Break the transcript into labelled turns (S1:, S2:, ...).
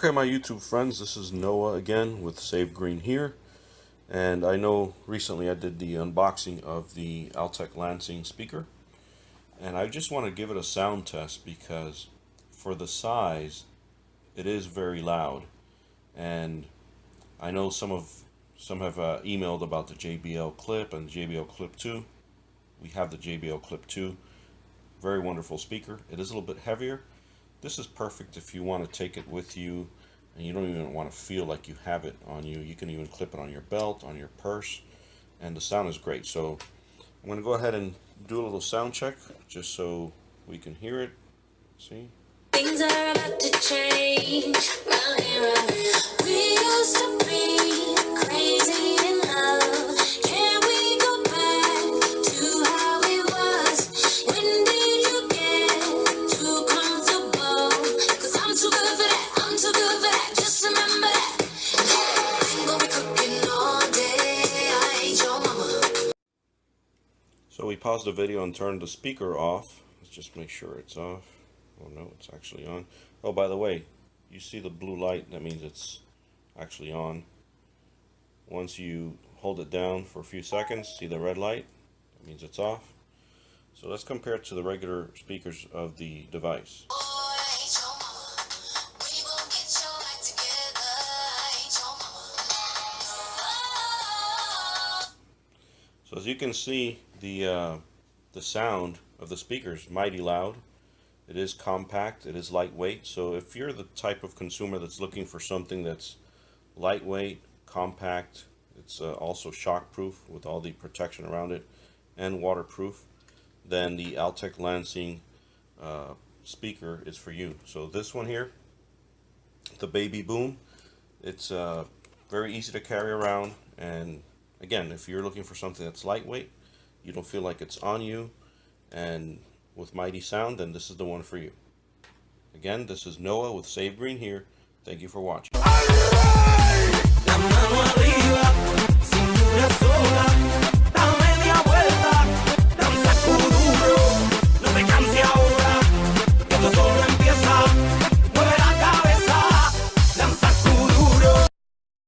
S1: Okay, my YouTube friends, this is Noah again with Save Green here. And I know recently I did the unboxing of the Altec Lansing speaker. And I just want to give it a sound test because for the size, it is very loud. And I know some have emailed about the JBL Clip and the JBL Clip 2. We have the JBL Clip 2. Very wonderful speaker. It is a little bit heavier. This is perfect if you want to take it with you and you don't even want to feel like you have it on you. You can even clip it on your belt, on your purse, and the sound is great. So I'm going to go ahead and do a little sound check just so we can hear it. See?
S2: Things are about to change. Right here, right here. We used to be crazy in love. Can we go back to how it was? When did you get too comfortable? Cause I'm too good for that. I'm too good for that. Just remember that. I ain't gonna be cooking all day. I ain't your mama.
S1: So we paused the video and turned the speaker off. Let's just make sure it's off. Oh no, it's actually on. Oh, by the way, you see the blue light, that means it's actually on. Once you hold it down for a few seconds, see the red light, that means it's off. So let's compare it to the regular speakers of the device. So as you can see, the sound of the speaker is mighty loud. It is compact, it is lightweight, so if you're the type of consumer that's looking for something that's lightweight, compact, it's also shockproof with all the protection around it, and waterproof, then the Altec Lansing speaker is for you. So this one here, the Baby Boom, it's very easy to carry around, and again, if you're looking for something that's lightweight, you don't feel like it's on you, and with mighty sound, then this is the one for you. Again, this is Noah with Save Green here. Thank you for watching.